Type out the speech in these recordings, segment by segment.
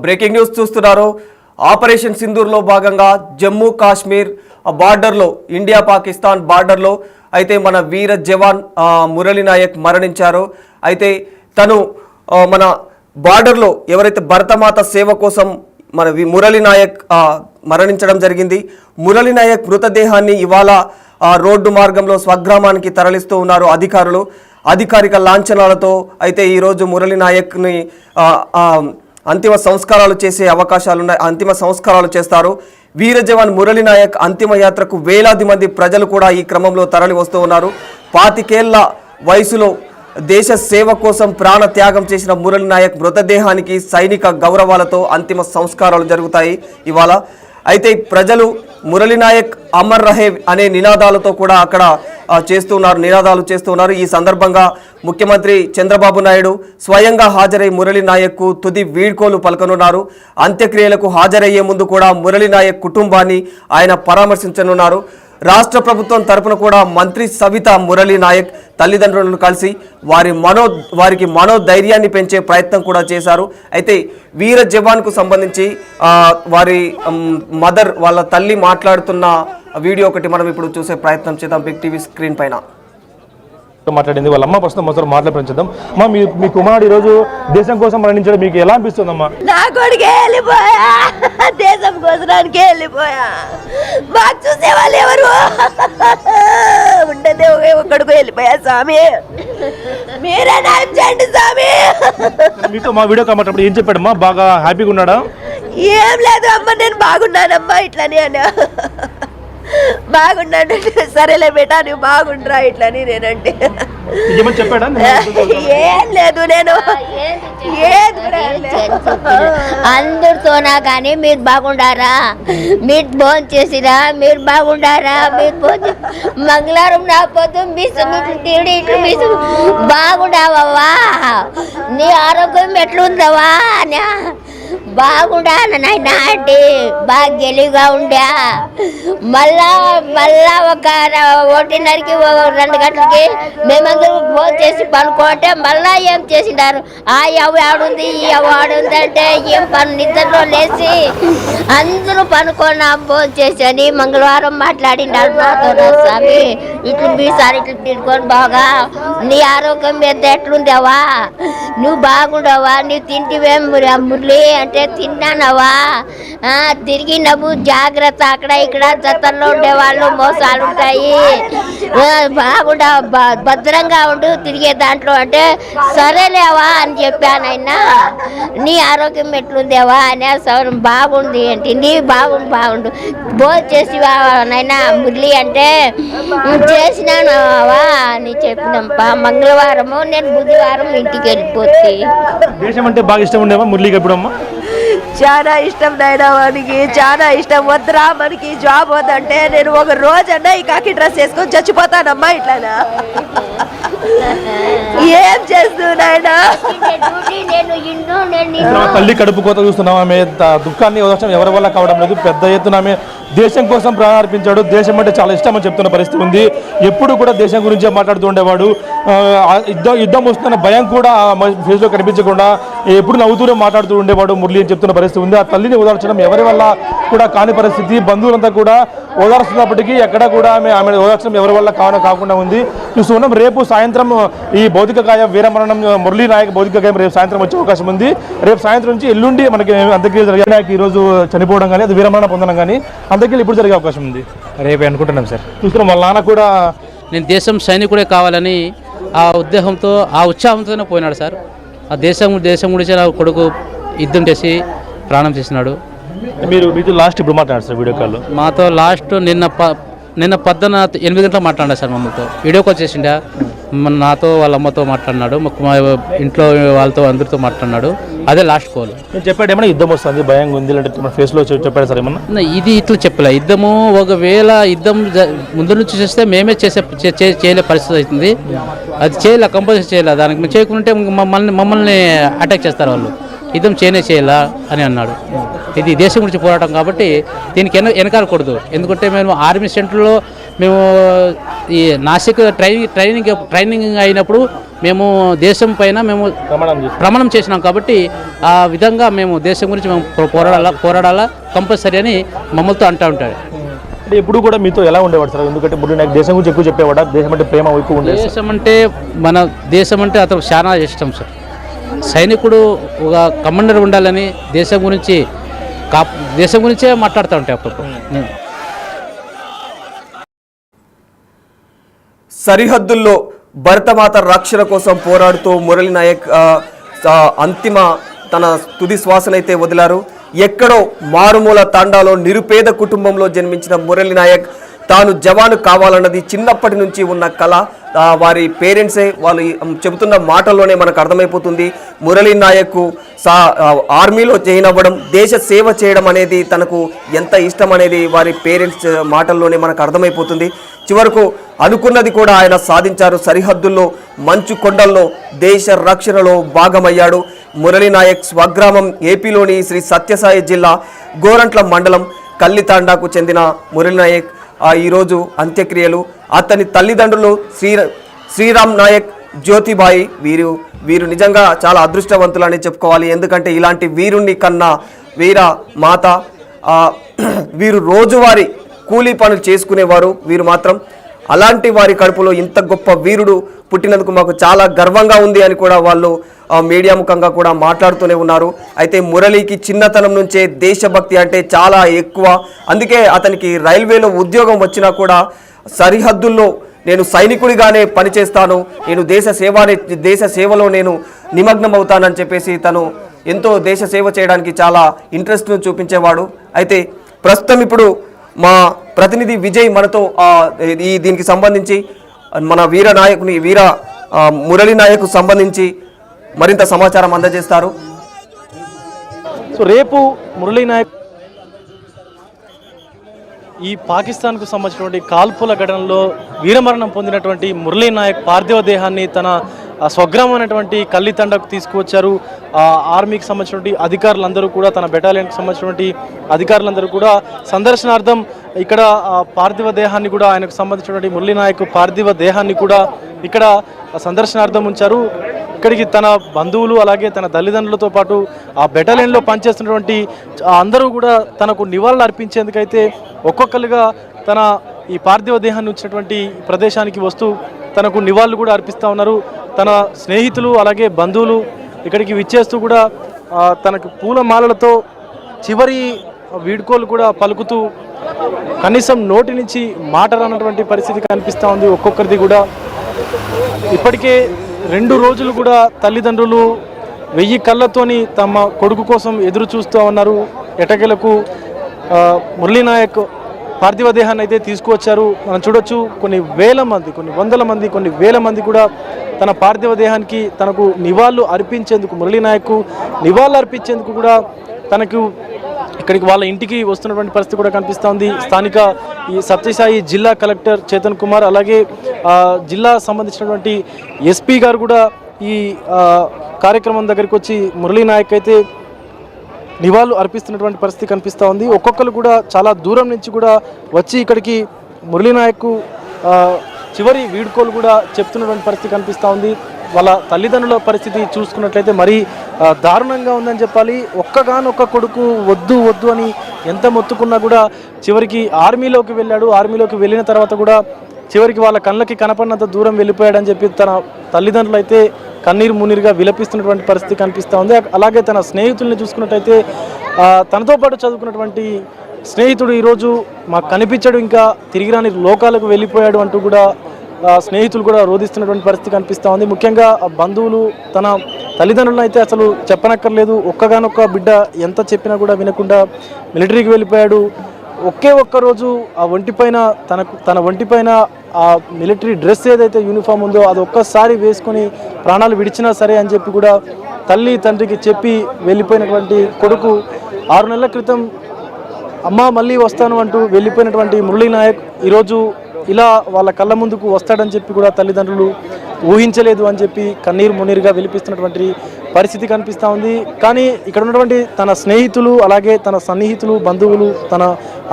Breaking news చూస్తున్నారు. Operation సింధూర్లో భాగంగా జమ్మూ కాశ్మీర్ బార్డర్లో, ఇండియా పాకిస్తాన్ బార్డర్లో అయితే మన వీర జవాన్ మురళీ నాయక్ మరణించారు. అయితే తను మన బార్డర్లో ఎవరైతే భరతమాత సేవ కోసం మన మురళీ నాయక్ మరణించడం జరిగింది. మురళీ నాయక్ మృతదేహాన్ని ఇవాళ రోడ్డు మార్గంలో స్వగ్రామానికి తరలిస్తూ ఉన్నారు అధికారులు. అధికారిక లాంఛనాలతో అయితే ఈరోజు మురళీ నాయక్ని అంతిమ సంస్కారాలు చేసే అవకాశాలున్నాయి. అంతిమ సంస్కారాలు చేస్తారు. వీర జవాన్ మురళీ నాయక్ అంతిమ యాత్రకు వేలాది మంది ప్రజలు కూడా ఈ క్రమంలో తరలి వస్తూ ఉన్నారు. 25 ఏళ్ల వయసులో దేశ సేవ కోసం ప్రాణ త్యాగం చేసిన మురళీ నాయక్ మృతదేహానికి సైనిక గౌరవాలతో అంతిమ సంస్కారాలు జరుగుతాయి ఇవాళ. అయితే ప్రజలు మురళీ నాయక్ అమర్ రహే అనే నినాదాలతో కూడా అక్కడ నినాదాలు చేస్తున్నారు. ఈ సందర్భంగా ముఖ్యమంత్రి చంద్రబాబు నాయుడు స్వయంగా హాజరై మురళీ నాయక్కు తుది వీడ్కోలు పలకనున్నారు. అంత్యక్రియలకు హాజరయ్యే ముందు కూడా మురళీ నాయక్ కుటుంబాన్ని ఆయన పరామర్శించనున్నారు. రాష్ట్ర ప్రభుత్వం తరపున కూడా మంత్రి సవిత మురళీ నాయక్ తల్లిదండ్రులను కలిసి వారికి మనోధైర్యాన్ని పెంచే ప్రయత్నం కూడా చేశారు. అయితే వీర జవాన్కు సంబంధించి వారి మదర్, వాళ్ళ తల్లి మాట్లాడుతున్న వీడియో ఒకటి మనం ఇప్పుడు చూసే ప్రయత్నం చేద్దాం బిగ్ టీవీ స్క్రీన్ పైన. మాట్లాడింది వాళ్ళ అమ్మ ప్రస్తుతం మొదలు మాట్లాడించడం. అమ్మా, మీ కుమారుడు ఈరోజు దేశం కోసం మరణించడం మీకు ఎలా అనిపిస్తుందమ్మా? నా కొడుకు వెళ్ళిపోయా, దేశం కోసడానికి వెళ్ళిపోయా. మాకు చూసేవాళ్ళు ఎవరు ఉండదే, ఒక్కడికి వెళ్ళిపోయా. స్వామి మీరే న్యాయం చేయండి స్వామి. మీతో మా వీడియో కామాటప్పుడు ఏం చెప్పాడమ్మా? బాగా హ్యాపీగా ఉన్నాడా? ఏం లేదు అమ్మ, నేను బాగున్నానమ్మా ఇట్లని అన్నా. బాగున్నాడు. సరేలే బేటా, నువ్వు బాగుండ్రా ఇట్లని నేనంటే. చెప్పాడా? ఏం లేదు, నేను అందరితోనా కానీ మీరు బాగుండారా, మీరు భోజనం చేసిరా, మీరు బాగుండారా, మీరు భోజనం మంగళవారం నా పొద్దు ఇట్లు బాగుండావా, నీ ఆరోగ్యం ఎట్లుందవా అని బాగుండా నాయన అంటే బాగా గెలిగా ఉండా. మళ్ళా ఒక 1:30కి 2 గంటలకి మేమందరూ ఫోన్ చేసి పనుకోంటే మళ్ళా ఏం చేసినారు, ఆ అవి ఆడుంది ఈ అవి ఆడుంది అంటే ఏం నిద్రలో లేచి అందరూ పనుకొని ఫోన్ చేసి మంగళవారం మాట్లాడినారు నాతో. స్వామి ఇట్లు మీసారి ఇట్లు తిరుకొని బాగా నీ ఆరోగ్యం మీద ఎట్లుందావా, నువ్వు బాగుండవా, నువ్వు తింటివేం మురళి అంటే తిన్నానవా, తిరిగినవు జాగ్రత్త, అక్కడ ఇక్కడ జతల్లో ఉండేవాళ్ళు మోసాలు ఉంటాయి, బాగుండా భద్రంగా ఉండు తిరిగే దాంట్లో అంటే సరేలేవా అని చెప్పానైనా. నీ ఆరోగ్యం ఎట్లుందేవా అని సౌరం బాగుంది అంటే నీ బాగుండు భోజనం చేసివా నైనా మురళి అంటే చేసినావా అని చెప్పినప్ప. మంగళవారము నేను బుధవారం ఇంటికి వెళ్ళిపోతే. దేశం అంటే బాగా ఇష్టం ఉండేవా మురళికి? ఎప్పుడమ్మా? చాలా ఇష్టం నాయనా, వానికి చాలా ఇష్టం. వద్దురా మనకి జాబ్ వద్దంటే నేను ఒక రోజన్నా ఈ కాకి డ్రెస్ వేసుకొని చచ్చిపోతానమ్మా ఇట్లానా. ఏం చేస్తున్నాయినా? తల్లి కడుపు కోత చూస్తున్నాం. ఆమె దుఃఖాన్ని ఓదార్చడం ఎవరి వల్ల కావడం లేదు. పెద్ద ఎత్తున ఆమె దేశం కోసం ప్రాణం అర్పించాడు. దేశం అంటే చాలా ఇష్టం అని చెప్తున్న పరిస్థితి ఉంది. ఎప్పుడు కూడా దేశం గురించే మాట్లాడుతూ ఉండేవాడు. యుద్ధం వస్తున్న భయం కూడా ఫేస్లో కనిపించకుండా ఎప్పుడు నవ్వుతూనే మాట్లాడుతూ ఉండేవాడు మురళి అని చెప్తున్న పరిస్థితి ఉంది. ఆ తల్లిని ఓదార్చడం ఎవరి వల్ల కూడా కాని పరిస్థితి. బంధువులంతా కూడా ఓదార్స్తున్నప్పటికీ ఎక్కడ కూడా ఆమె ఓదార్చడం ఎవరి వల్ల కాకుండా ఉంది. చూస్తున్నాం రేపు సాయంత్రం ఈ భౌతిక కాయం వీరమరణం మురళీ నాయక్ భౌతిక కాయం రేపు సాయంత్రం వచ్చే అవకాశం ఉంది. రేపు సాయంత్రం నుంచి ఎల్లుండి మనకి అంత్యక్రియలు జరిగే నాయక్ ఈ రోజు చనిపోవడం కానీ అది వీరమరణం పొందడం కానీ అంత్యక్రియలు ఇప్పుడు జరిగే అవకాశం ఉంది. రేపు అనుకుంటున్నాం సార్. చూస్తున్నాం వాళ్ళ నాన్న కూడా నేను దేశం సైనికుడే కావాలని ఆ ఉద్దేశంతో ఆ ఉత్సాహంతోనే పోయినాడు సార్. ఆ దేశం గురించి నా కొడుకు యుద్ధం చేసి ప్రాణం చేసినాడు. మీతో లాస్ట్ ఇప్పుడు మాట్లాడారు సార్ వీడియో కాల్లో? మాతో లాస్ట్ నిన్న 8 గంటలకు మాట్లాడా సార్. మమ్మల్తో వీడియో కాల్ చేసిండా, నాతో వాళ్ళ అమ్మతో మాట్లాడినాడు, మా ఇంట్లో వాళ్ళతో అందరితో మాట్లాడినాడు. అదే లాస్ట్ కాల్. నేను చెప్పాడు ఏమన్నా యుద్ధం వస్తుంది భయంగా ఉంది అంటే మన ఫేస్లో చెప్పాడు సార్ ఏమన్నా? ఇది ఇట్లా చెప్పలే. యుద్ధము ఒకవేళ యుద్ధం ముందు నుంచి చేస్తే మేమే చేయలే పరిస్థితి అవుతుంది. అది చేయలే, కంపల్సరీ చేయలే. దానికి మేము చేయకుంటే మమ్మల్ని అటాక్ చేస్తారు వాళ్ళు. యుద్ధం చేయాలా అని అన్నాడు. ఇది దేశం గురించి పోరాటం కాబట్టి దీనికి వెనకాలకూడదు. ఎందుకంటే మేము ఆర్మీ సెంటర్లో మేము ఈ నాసిక్ ట్రైనింగ్ అయినప్పుడు మేము దేశం పైన మేము ప్రమాణం చేసినాం కాబట్టి ఆ విధంగా మేము దేశం గురించి మేము పోరాడాలా కంపల్సరీ అని మమ్మల్తో అంటూ ఉంటాడు. అంటే ఎప్పుడు కూడా మీతో ఎలా ఉండేవాడు సార్? ఎందుకంటే మురళీ నాయక్ దేశం గురించి ఎక్కువ చెప్పేవాడా? దేశం అంటే ప్రేమ ఎక్కువ ఉండేది. దేశం అంటే అతను చాలా ఇష్టం సార్. సైనికుడు ఒక కమాండర్ ఉండాలని దేశం గురించే మాట్లాడుతూ ఉంటాయి అప్పుడు. సరిహద్దుల్లో భరతమాత రక్షణ కోసం పోరాడుతూ మురళీ నాయక్ అంతిమ తన తుది శ్వాసనైతే వదిలారు. ఎక్కడో మారుమూల తాండాలో నిరుపేద కుటుంబంలో జన్మించిన మురళీ నాయక్ తాను జవాను కావాలన్నది చిన్నప్పటి నుంచి ఉన్న కళ. వారి పేరెంట్సే వాళ్ళు చెబుతున్న మాటల్లోనే మనకు అర్థమైపోతుంది. మురళీ నాయక్ ఆర్మీలో జాయిన్ అవ్వడం, దేశ సేవ చేయడం అనేది తనకు ఎంత ఇష్టం అనేది వారి పేరెంట్స్ మాటల్లోనే మనకు అర్థమైపోతుంది. చివరకు అనుకున్నది కూడా ఆయన సాధించారు. సరిహద్దుల్లో మంచు కొండల్లో దేశ రక్షణలో భాగమయ్యాడు. మురళీ నాయక్ స్వగ్రామం ఏపీలోని శ్రీ సత్యసాయి జిల్లా గోరంట్ల మండలం కల్లితాండాకు చెందిన మురళీ నాయక్ ఈరోజు అంత్యక్రియలు. అతని తల్లిదండ్రులు శ్రీరామ్ నాయక్, జ్యోతిబాయి వీరు నిజంగా చాలా అదృష్టవంతులని చెప్పుకోవాలి. ఎందుకంటే ఇలాంటి వీరుణ్ణి కన్నా వీర మాత. వీరు రోజువారీ కూలీ పనులు చేసుకునేవారు. వీరు మాత్రం అలాంటి వారి కడుపులో ఇంత గొప్ప వీరుడు పుట్టినందుకు మాకు చాలా గర్వంగా ఉంది అని కూడా వాళ్ళు మీడియా ముఖంగా కూడా మాట్లాడుతూనే ఉన్నారు. అయితే మురళీకి చిన్నతనం నుంచే దేశభక్తి అంటే చాలా ఎక్కువ. అందుకే అతనికి రైల్వేలో ఉద్యోగం వచ్చినా కూడా సరిహద్దుల్లో నేను సైనికుడిగానే పనిచేస్తాను, నేను దేశ సేవలో నేను నిమగ్నం అవుతానని చెప్పేసి తను ఎంతో దేశ సేవ చేయడానికి చాలా ఇంట్రెస్ట్ను చూపించేవాడు. అయితే ప్రస్తుతం ఇప్పుడు మా ప్రతినిధి విజయ్ మనతో దీనికి సంబంధించి మన వీర మురళీ నాయక్ సంబంధించి మరింత సమాచారం అందజేస్తారు. సో రేపు మురళీ నాయక్ ఈ పాకిస్తాన్కు సంబంధించినటువంటి కాల్పుల ఘటనలో వీరమరణం పొందినటువంటి మురళీ నాయక్ పార్థివ దేహాన్ని తన స్వగ్రామైనటువంటి కల్లితండకు తీసుకువచ్చారు. ఆర్మీకి సంబంధించినటువంటి అధికారులందరూ కూడా, తన బెటాలియన్కి సంబంధించినటువంటి అధికారులందరూ కూడా సందర్శనార్థం ఇక్కడ పార్థివ దేహాన్ని కూడా, ఆయనకు సంబంధించినటువంటి మురళీ నాయక్ పార్థివ దేహాన్ని కూడా ఇక్కడ సందర్శనార్థం ఉంచారు. ఇక్కడికి తన బంధువులు అలాగే తన తల్లిదండ్రులతో పాటు ఆ బెటాలియన్లో పనిచేస్తున్నటువంటి అందరూ కూడా తనకు నివాళులు అర్పించేందుకైతే ఒక్కొక్కరుగా తన ఈ పార్థివ దేహాన్ని ఉంచినటువంటి ప్రదేశానికి వస్తూ తనకు నివాళులు కూడా అర్పిస్తూ ఉన్నారు. తన స్నేహితులు అలాగే బంధువులు ఇక్కడికి విచ్చేస్తూ కూడా తనకు పూలమాలలతో చివరి వీడ్కోలు కూడా పలుకుతూ కనీసం నోటి నుంచి మాట రానటువంటి పరిస్థితి కనిపిస్తూ ఉంది ఒక్కొక్కరిది కూడా. ఇప్పటికే 2 రోజులు కూడా తల్లిదండ్రులు 1000 కళ్ళతోని తమ కొడుకు కోసం ఎదురు చూస్తూ ఉన్నారు. ఎటకెలకు మురళీ నాయక్ పార్థివ దేహాన్ని అయితే తీసుకువచ్చారు. మనం చూడొచ్చు కొన్ని వేల మంది, కొన్ని వందల మంది, కొన్ని వేల మంది కూడా తన పార్థివ దేహానికి తనకు నివాళులు అర్పించేందుకు, మురళీ నాయక్ నివాళులు అర్పించేందుకు కూడా తనకు ఇక్కడికి వాళ్ళ ఇంటికి వస్తున్నటువంటి పరిస్థితి కూడా కనిపిస్తూ ఉంది. స్థానిక ఈ సత్యసాయి జిల్లా కలెక్టర్ చేతన్ కుమార్ అలాగే జిల్లా సంబంధించినటువంటి ఎస్పీ గారు కూడా ఈ కార్యక్రమం దగ్గరికి వచ్చి మురళీ నాయక్ అయితే నివాళులు అర్పిస్తున్నటువంటి పరిస్థితి కనిపిస్తూ ఉంది. ఒక్కొక్కరు కూడా చాలా దూరం నుంచి కూడా వచ్చి ఇక్కడికి మురళీ నాయక్ చివరి వీడ్కోలు కూడా చెప్తున్నటువంటి పరిస్థితి కనిపిస్తూ ఉంది. వాళ్ళ తల్లిదండ్రుల పరిస్థితి చూసుకున్నట్లయితే మరీ దారుణంగా ఉందని చెప్పాలి. ఒక్కగానొక్క కొడుకు వద్దు వద్దు అని ఎంత మొత్తుకున్నా కూడా చివరికి ఆర్మీలోకి వెళ్ళాడు. ఆర్మీలోకి వెళ్ళిన తర్వాత కూడా చివరికి వాళ్ళ కళ్ళకి కనపడినంత దూరం వెళ్ళిపోయాడని చెప్పి తన తల్లిదండ్రులు అయితే కన్నీరు మున్నీరుగా విలపిస్తున్నటువంటి పరిస్థితి కనిపిస్తూ ఉంది. అలాగే తన స్నేహితుల్ని చూసుకున్నట్టయితే తనతో పాటు చదువుకున్నటువంటి స్నేహితుడు ఈరోజు మాకు కనిపించాడు, ఇంకా తిరిగి రాని లోకాలకు వెళ్ళిపోయాడు అంటూ కూడా స్నేహితులు కూడా రోధిస్తున్నటువంటి పరిస్థితి కనిపిస్తూ ఉంది. ముఖ్యంగా బంధువులు తన తల్లిదండ్రులను అయితే అసలు చెప్పనక్కర్లేదు. ఒక్కగానొక్క బిడ్డ ఎంత చెప్పినా కూడా వినకుండా మిలిటరీకి వెళ్ళిపోయాడు. ఒక్క రోజు ఆ ఒంటిపైన తన ఒంటిపైన ఆ మిలిటరీ డ్రెస్ ఏదైతే యూనిఫామ్ ఉందో అది ఒక్కసారి వేసుకొని ప్రాణాలు విడిచినా సరే అని చెప్పి కూడా తల్లి తండ్రికి చెప్పి వెళ్ళిపోయినటువంటి కొడుకు 6 నెలల క్రితం అమ్మ మళ్ళీ వస్తాను అంటూ వెళ్ళిపోయినటువంటి మురళీ నాయక్ ఈరోజు ఇలా వాళ్ళ కళ్ళ ముందుకు వస్తాడని చెప్పి కూడా తల్లిదండ్రులు ఊహించలేదు అని చెప్పి కన్నీరు మున్నీరుగా విలిపిస్తున్నటువంటి పరిస్థితి కనిపిస్తూ ఉంది. కానీ ఇక్కడ ఉన్నటువంటి తన స్నేహితులు, అలాగే తన సన్నిహితులు, బంధువులు, తన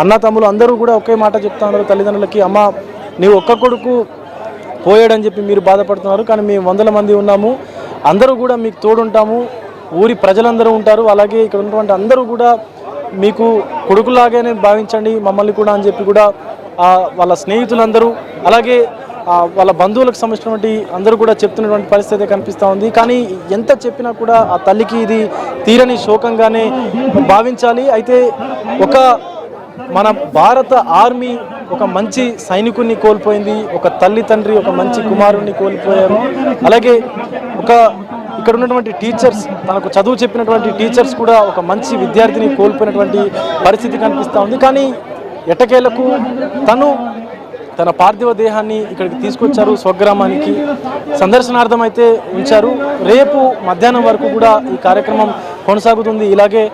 అన్నతమ్ములు అందరూ కూడా ఒకే మాట చెప్తా ఉన్నారు తల్లిదండ్రులకి, అమ్మ నీవు ఒక్క కొడుకు పోయాడని చెప్పి మీరు బాధపడుతున్నారు, కానీ మేము 100 మంది ఉన్నాము, అందరూ కూడా మీకు తోడుంటాము, ఊరి ప్రజలందరూ ఉంటారు, అలాగే ఇక్కడ ఉన్నటువంటి అందరూ కూడా మీకు కొడుకులాగానే భావించండి మమ్మల్ని కూడా అని చెప్పి కూడా వాళ్ళ స్నేహితులందరూ అలాగే వాళ్ళ బంధువులకు సంబంధించినటువంటి అందరూ కూడా చెప్తున్నటువంటి పరిస్థితి కనిపిస్తూ ఉంది. కానీ ఎంత చెప్పినా కూడా ఆ తల్లికి ఇది తీరని శోకంగానే భావించాలి. అయితే ఒక మన భారత ఆర్మీ ఒక మంచి సైనికుడిని కోల్పోయింది, ఒక తల్లి తండ్రి ఒక మంచి కుమారుణ్ణి కోల్పోయారు, అలాగే ఇక్కడ ఉన్నటువంటి టీచర్స్, తనకు చదువు చెప్పినటువంటి టీచర్స్ కూడా ఒక మంచి విద్యార్థిని కోల్పోయినటువంటి పరిస్థితి కనిపిస్తూ ఉంది. కానీ ఎట్టకేలకు తన పార్థివ దేహాన్ని ఇక్కడికి తీసుకొచ్చారు, స్వగ్రామానికి సందర్శనార్థం అయితే ఉంచారు. రేపు మధ్యాహ్నం వరకు కూడా ఈ కార్యక్రమం కొనసాగుతుంది. ఇలాగే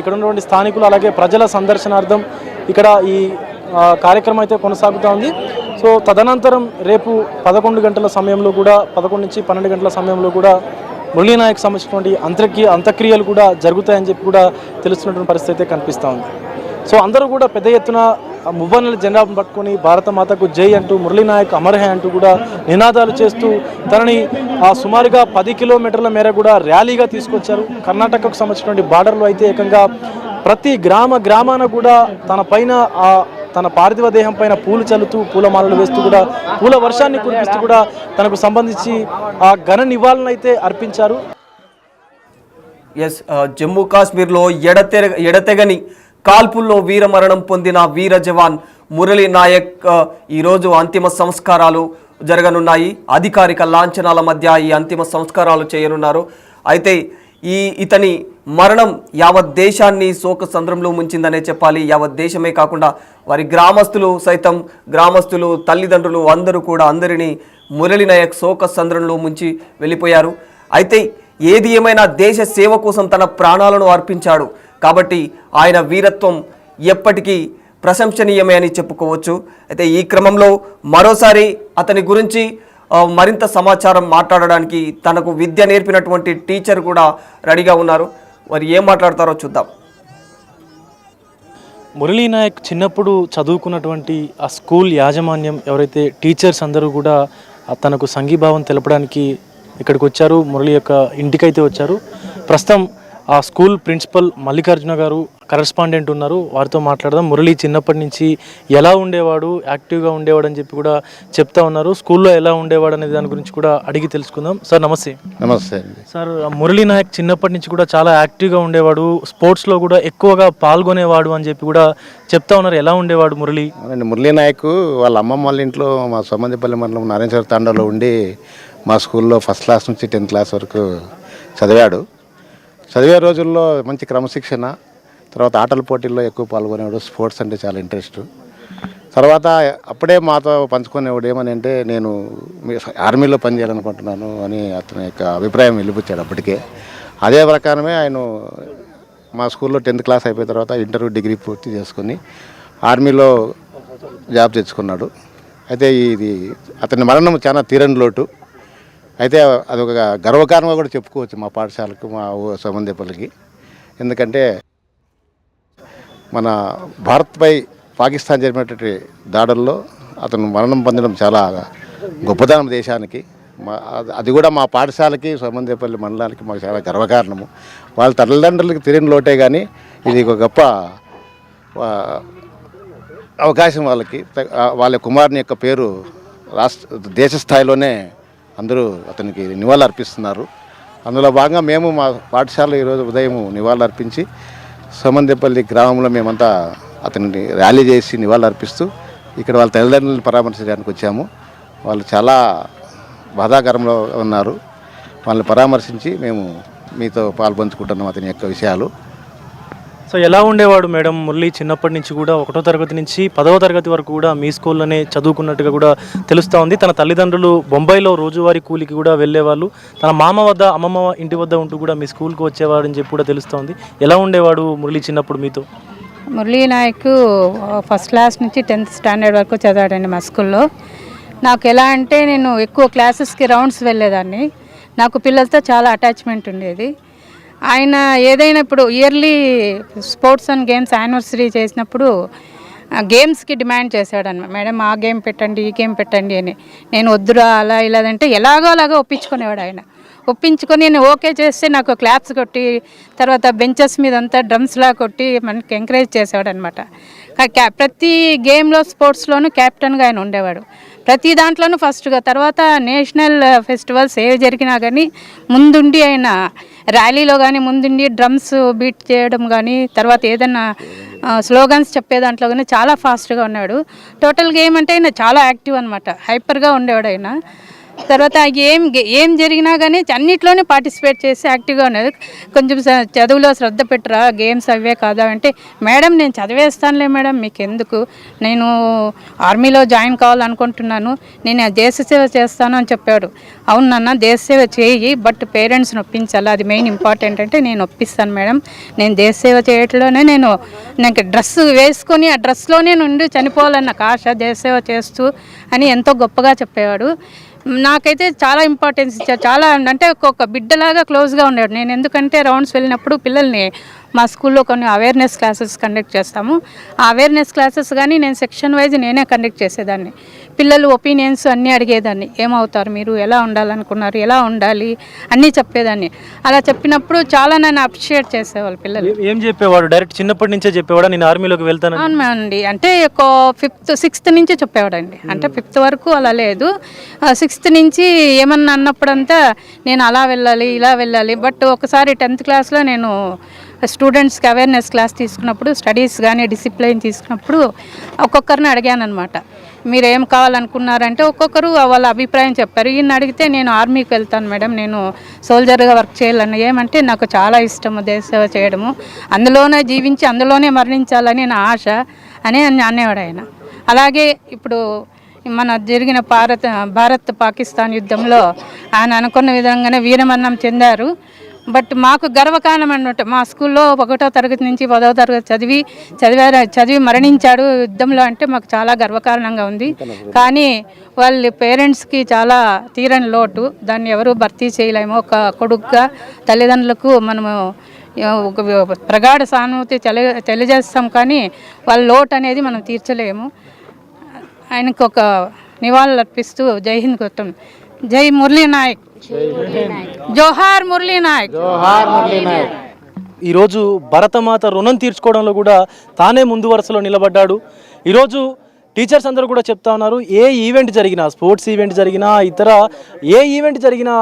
ఇక్కడ ఉన్నటువంటి స్థానికులు అలాగే ప్రజల సందర్శనార్థం ఇక్కడ ఈ కార్యక్రమం అయితే కొనసాగుతూ ఉంది. సో తదనంతరం రేపు 11 గంటల సమయంలో కూడా 11 నుంచి 12 గంటల సమయంలో కూడా మురళీ నాయక్ సంబంధించినటువంటి అంత్యక్రియలు కూడా జరుగుతాయని చెప్పి కూడా తెలుస్తున్నటువంటి పరిస్థితి అయితే కనిపిస్తూ ఉంది. సో అందరూ కూడా పెద్ద ఎత్తున మువ్వన్నెల జెండాను పట్టుకొని భారత మాతకు జై అంటూ, మురళీ నాయక్ అమర్ హై అంటూ కూడా నినాదాలు చేస్తూ తనని సుమారుగా 10 కిలోమీటర్ల మేర కూడా ర్యాలీగా తీసుకొచ్చారు. కర్ణాటకకు సంబంధించినటువంటి బార్డర్లో అయితే ఏకంగా ప్రతి గ్రామాన కూడా తన పైన తన పార్థివ దేహం పైన పూలు చల్లుతూ, పూలమాలలు వేస్తూ కూడా, పూల వర్షాన్ని కురిపిస్తూ కూడా తనకు సంబంధించి ఆ ఘన నివాళులను అయితే అర్పించారు. జమ్మూ కాశ్మీర్లో ఎడతెగని కాల్పుల్లో వీరమరణం పొందిన వీర జవాన్ మురళీ నాయక్ ఈరోజు అంతిమ సంస్కారాలు జరగనున్నాయి. అధికారిక లాంఛనాల మధ్య ఈ అంతిమ సంస్కారాలు చేయనున్నారు. అయితే ఇతని మరణం యావత్ దేశాన్ని శోక సంద్రంలో ముంచిందనే చెప్పాలి. యావత్ దేశమే కాకుండా వారి గ్రామస్తులు, తల్లిదండ్రులు అందరినీ మురళీ నాయక్ శోక సంద్రంలో ముంచి వెళ్ళిపోయారు. అయితే ఏది ఏమైనా దేశ సేవ కోసం తన ప్రాణాలను అర్పించాడు కాబట్టి ఆయన వీరత్వం ఎప్పటికీ ప్రశంసనీయమే అని చెప్పుకోవచ్చు. అయితే ఈ క్రమంలో మరోసారి అతని గురించి మరింత సమాచారం మాట్లాడడానికి తనకు విద్య నేర్పినటువంటి టీచర్ కూడా రెడీగా ఉన్నారు. వారు ఏం మాట్లాడతారో చూద్దాం. మురళీ నాయక్ చిన్నప్పుడు చదువుకున్నటువంటి ఆ స్కూల్ యాజమాన్యం ఎవరైతే టీచర్స్ అందరూ కూడా తనకు సంఘీభావం తెలపడానికి ఇక్కడికి వచ్చారు. మురళి యొక్క ఇంటికైతే వచ్చారు. ప్రస్తుతం ఆ స్కూల్ ప్రిన్సిపల్ మల్లికార్జున గారు కరెస్పాండెంట్ ఉన్నారు, వారితో మాట్లాడదాం. మురళి చిన్నప్పటి నుంచి ఎలా ఉండేవాడు, యాక్టివ్గా ఉండేవాడు అని చెప్పి కూడా చెప్తా ఉన్నారు. స్కూల్లో ఎలా ఉండేవాడు అనే దాని గురించి కూడా అడిగి తెలుసుకుందాం. సార్ నమస్తే. నమస్తే సార్, మురళీ నాయక్ చిన్నప్పటి నుంచి కూడా చాలా యాక్టివ్గా ఉండేవాడు, స్పోర్ట్స్లో కూడా ఎక్కువగా పాల్గొనేవాడు అని చెప్పి కూడా చెప్తా ఉన్నారు. ఎలా ఉండేవాడు మురళి? మురళీ నాయక్ వాళ్ళ అమ్మమ్మ వాళ్ళ ఇంట్లో మా సోమందిపల్లి మండలం నారాయణేశ్వర తాండాలో ఉండి మా స్కూల్లో ఫస్ట్ క్లాస్ నుంచి 10th క్లాస్ వరకు చదివాడు. చదివే రోజుల్లో మంచి క్రమశిక్షణ, తర్వాత ఆటల పోటీల్లో ఎక్కువ పాల్గొనేవాడు, స్పోర్ట్స్ అంటే చాలా ఇంట్రెస్ట్. తర్వాత అప్పుడే మాతో పంచుకునేవాడు ఏమని అంటే, నేను ఆర్మీలో పనిచేయాలనుకుంటున్నాను అని అతని యొక్క అభిప్రాయం వెళ్ళిపుచ్చాడు. అప్పటికే అదే ప్రకారమే ఆయన మా స్కూల్లో 10th క్లాస్ అయిపోయిన తర్వాత ఇంటర్ డిగ్రీ పూర్తి చేసుకుని ఆర్మీలో జాబ్ తెచ్చుకున్నాడు. అయితే ఇది అతని మరణం చాలా తీరని లోటు. అయితే అదొక గర్వకారణంగా కూడా చెప్పుకోవచ్చు మా పాఠశాలకు, మా సోమందేపల్లికి. ఎందుకంటే మన భారత్పై పాకిస్తాన్ జరిపినటువంటి దాడుల్లో అతను మరణం పొందడం చాలా గొప్పదనం దేశానికి. అది కూడా మా పాఠశాలకి, సోమందేపల్లి మండలానికి మాకు చాలా గర్వకారణము. వాళ్ళ తల్లిదండ్రులకి తీరని లోటే, కానీ ఇది ఒక గొప్ప అవకాశం వాళ్ళకి. వాళ్ళ కుమారుని యొక్క పేరు దేశ స్థాయిలోనే అందరూ అతనికి నివాళులు అర్పిస్తున్నారు. అందులో భాగంగా మేము మా పాఠశాలలో ఈరోజు ఉదయం నివాళులు అర్పించి సోమందేపల్లి గ్రామంలో మేమంతా అతన్ని ర్యాలీ చేసి నివాళులు అర్పిస్తూ ఇక్కడ వాళ్ళ తల్లిదండ్రులను పరామర్శించడానికి వచ్చాము. వాళ్ళు చాలా బాధాకరంలో ఉన్నారు. వాళ్ళని పరామర్శించి మేము మీతో పాల్పంచుకుంటున్నాం అతని యొక్క విషయాలు. సో ఎలా ఉండేవాడు మేడం మురళి చిన్నప్పటి నుంచి కూడా 1వ తరగతి నుంచి 10వ తరగతి వరకు కూడా మీ స్కూల్లోనే చదువుకున్నట్టుగా కూడా తెలుస్తూ ఉంది. తన తల్లిదండ్రులు బొంబాయిలో రోజువారీ కూలికి కూడా వెళ్ళేవాళ్ళు, తన మామ వద్ద అమ్మమ్మ ఇంటి వద్ద ఉంటూ కూడా మీ స్కూల్కి వచ్చేవాడు అని చెప్పి కూడా తెలుస్తూ ఉంది. ఎలా ఉండేవాడు మురళి చిన్నప్పుడు మీతో? మురళీ నాయక్ ఫస్ట్ క్లాస్ నుంచి 10th స్టాండర్డ్ వరకు చదివాడండి మా స్కూల్లో. నాకు ఎలా అంటే నేను ఎక్కువ క్లాసెస్కి రౌండ్స్ వెళ్ళేదాన్ని. నాకు పిల్లలతో చాలా అటాచ్మెంట్ ఉండేది. ఆయన ఏదైనా ఇప్పుడు yearly sports and games anniversary చేసినప్పుడు గేమ్స్కి డిమాండ్ చేశాడన్నమాట. మేడం ఆ గేమ్ పెట్టండి, ఈ గేమ్ పెట్టండి అని. నేను వద్దురా అలా ఇలాదంటే ఎలాగో అలాగో ఒప్పించుకునేవాడు ఆయన. ఒప్పించుకొని నేను ఓకే చేస్తే నాకు క్లాప్స్ కొట్టి తర్వాత బెంచెస్ మీద అంతా డ్రమ్స్లా కొట్టి మనకి ఎంకరేజ్ చేసేవాడు అనమాట. ప్రతి గేమ్లో స్పోర్ట్స్లోనూ క్యాప్టెన్గా ఆయన ఉండేవాడు. ప్రతి దాంట్లోనూ ఫస్ట్గా. తర్వాత నేషనల్ ఫెస్టివల్స్ ఏ జరిగినా కానీ ముందుండి ఆయన ర్యాలీలో కానీ ముందుండి డ్రమ్స్ బీట్ చేయడం కానీ తర్వాత ఏదైనా స్లోగన్స్ చెప్పే దాంట్లో కానీ చాలా ఫాస్ట్గా ఉన్నాడు. టోటల్ గేమ్ అంటే ఆయన చాలా యాక్టివ్ అనమాట, హైపర్గా ఉండేవాడు ఆయన. తర్వాత ఏం జరిగినా కానీ అన్నిట్లోనే పార్టిసిపేట్ చేసి యాక్టివ్గా ఉన్నది. కొంచెం చదువులో శ్రద్ధ పెట్టరా, గేమ్స్ అవే కాదా అంటే, మేడం నేను చదివేస్తానులే మేడం, మీకు ఎందుకు, నేను ఆర్మీలో జాయిన్ కావాలనుకుంటున్నాను, నేను దేశ సేవ చేస్తాను అని చెప్పాడు. అవును నాన్న దేశ సేవ చేయి, బట్ పేరెంట్స్ని ఒప్పించాలి, అది మెయిన్ ఇంపార్టెంట్ అంటే నేను ఒప్పిస్తాను మేడం, నేను దేశ సేవ చేయట్లోనే నాకు డ్రెస్ వేసుకొని ఆ డ్రెస్లోనే నుండి చనిపోవాలన్న ఆశ దేశ సేవ చేస్తూ అని ఎంతో గొప్పగా చెప్పేవాడు. నాకైతే చాలా ఇంపార్టెన్స్ ఇచ్చారు. చాలా అంటే ఒక బిడ్డలాగా క్లోజ్గా ఉండేవాడు. నేను ఎందుకంటే రౌండ్స్ వెళ్ళినప్పుడు పిల్లల్ని మా స్కూల్లో కొన్ని అవేర్నెస్ క్లాసెస్ కండక్ట్ చేస్తాము. ఆ అవేర్నెస్ క్లాసెస్ కానీ నేను సెక్షన్ వైజ్ నేనే కండక్ట్ చేసేదాన్ని. పిల్లలు ఒపీనియన్స్ అన్నీ అడిగేదాన్ని, ఏమవుతారు మీరు, ఎలా ఉండాలనుకున్నారు, ఎలా ఉండాలి అన్నీ చెప్పేదాన్ని. అలా చెప్పినప్పుడు చాలా నన్ను అప్రిషియేట్ చేసేవాళ్ళు పిల్లలు. ఏం చెప్పేవాడు? డైరెక్ట్ చిన్నప్పటి నుంచే చెప్పేవాడా నేను ఆర్మీలోకి వెళ్తాను? అవునండి, అంటే ఒక 5th 6th నుంచి చెప్పేవాడండి. అంటే 5th వరకు అలా లేదు, 6th నుంచి ఏమన్నా అన్నప్పుడంతా నేను అలా వెళ్ళాలి ఇలా వెళ్ళాలి. బట్ ఒకసారి 10th క్లాస్లో నేను స్టూడెంట్స్కి అవేర్నెస్ క్లాస్ తీసుకున్నప్పుడు, స్టడీస్ కానీ డిసిప్లైన్ తీసుకున్నప్పుడు ఒక్కొక్కరిని అడిగాను అనమాట, మీరు ఏం కావాలనుకున్నారంటే ఒక్కొక్కరు వాళ్ళ అభిప్రాయం చెప్పారు. ఈయన అడిగితే నేను ఆర్మీకి వెళ్తాను మేడం, నేను సోల్జర్గా వర్క్ చేయాలని, ఏమంటే నాకు చాలా ఇష్టము దేశ సేవ చేయడము, అందులోనే జీవించి అందులోనే మరణించాలని నా ఆశ అని అనేవాడు ఆయన. అలాగే ఇప్పుడు మన జరిగిన భారత్ పాకిస్తాన్ యుద్ధంలో ఆయన అనుకున్న విధంగానే వీరమరణం చెందారు. బట్ మాకు గర్వకారణం అన్నట్టు, మా స్కూల్లో 1వ తరగతి నుంచి 10వ తరగతి చదివి మరణించాడు యుద్ధంలో అంటే మాకు చాలా గర్వకారణంగా ఉంది. కానీ వాళ్ళ పేరెంట్స్కి చాలా తీరని లోటు, దాన్ని ఎవరూ భర్తీ చేయలేము. ఒక కొడుకుగా తల్లిదండ్రులకు మనము ఒక ప్రగాఢ సానుభూతి తెలియజేస్తాం, కానీ వాళ్ళ లోటు అనేది మనం తీర్చలేము. ఆయనకు ఒక నివాళులు అర్పిస్తూ జై హింద్ కొత్తం. జై మురళీ నాయక్, జోహార్ మురళీ నాయక్. ఈరోజు భరతమాత రుణం తీర్చుకోవడంలో కూడా తానే ముందు వరుసలో నిలబడ్డాడు. ఈరోజు టీచర్స్ అందరూ కూడా చెప్తా ఉన్నారు, ఏ ఈవెంట్ జరిగినా, స్పోర్ట్స్ ఈవెంట్ జరిగినా, ఇతర ఏ ఈవెంట్ జరిగినా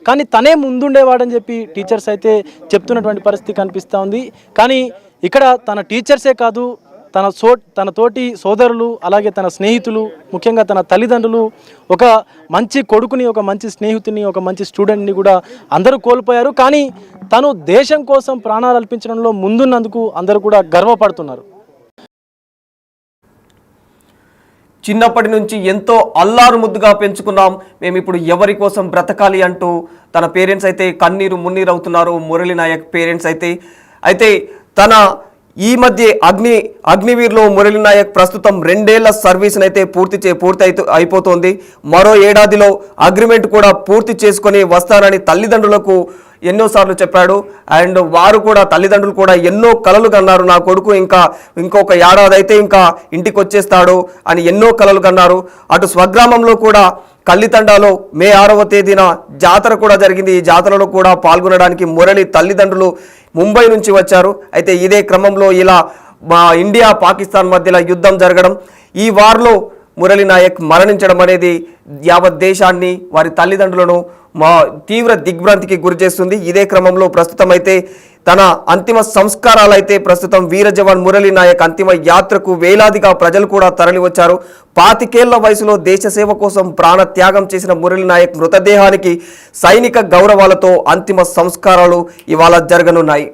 కానీ తనే ముందుండేవాడని చెప్పి టీచర్స్ అయితే చెప్తున్నటువంటి పరిస్థితి కనిపిస్తూ ఉంది. కానీ ఇక్కడ తన టీచర్సే కాదు, తన తోటి సోదరులు, అలాగే తన స్నేహితులు, ముఖ్యంగా తన తల్లిదండ్రులు, ఒక మంచి కొడుకుని, ఒక మంచి స్నేహితుని, ఒక మంచి స్టూడెంట్ని కూడా అందరూ కోల్పోయారు. కానీ తను దేశం కోసం ప్రాణాలు అర్పించడంలో ముందున్నందుకు అందరూ కూడా గర్వపడుతున్నారు. చిన్నప్పటి నుంచి ఎంతో అల్లారు ముద్దుగా పెంచుకున్నాం, మేము ఇప్పుడు ఎవరి కోసం బ్రతకాలి అంటూ తన పేరెంట్స్ అయితే కన్నీరు మున్నీరు అవుతున్నారు. మురళీ నాయక్ పేరెంట్స్ అయితే తన ఈ మధ్య అగ్నివీర్లో మురళీ నాయక్ ప్రస్తుతం 2 ఏళ్ల సర్వీస్ని అయితే పూర్తి అయిపోతుంది. మరో ఏడాదిలో అగ్రిమెంట్ కూడా పూర్తి చేసుకొని వస్తానని తల్లిదండ్రులకు ఎన్నోసార్లు చెప్పాడు. అండ్ వారు కూడా, తల్లిదండ్రులు కూడా ఎన్నో కలలు కన్నారు, నా కొడుకు ఇంకొక ఏడాది అయితే ఇంకా ఇంటికి వచ్చేస్తాడు అని ఎన్నో కలలు కన్నారు. అటు స్వగ్రామంలో కూడా కల్లితండాలో మే 6వ తేదీన జాతర కూడా జరిగింది. ఈ జాతరలో కూడా పాల్గొనడానికి మురళి తల్లిదండ్రులు ముంబై నుంచి వచ్చారు. అయితే ఇదే క్రమంలో ఇలా ఇండియా పాకిస్తాన్ మధ్యలో యుద్ధం జరగడం, ఈ వార్లో మురళీ నాయక్ మరణించడం అనేది యావత్ దేశాన్ని, వారి తల్లిదండ్రులను తీవ్ర దిగ్భ్రాంతికి గురి చేస్తుంది. ఇదే క్రమంలో ప్రస్తుతం అయితే తన అంతిమ సంస్కారాలు అయితే ప్రస్తుతం వీర జవాన్ మురళీ నాయక్ అంతిమ యాత్రకు వేలాదిగా ప్రజలు కూడా తరలి వచ్చారు. 25 ఏళ్ల వయసులో దేశ సేవ కోసం ప్రాణ త్యాగం చేసిన మురళీ నాయక్ మృతదేహానికి సైనిక గౌరవాలతో అంతిమ సంస్కారాలు ఇవాళ జరగనున్నాయి.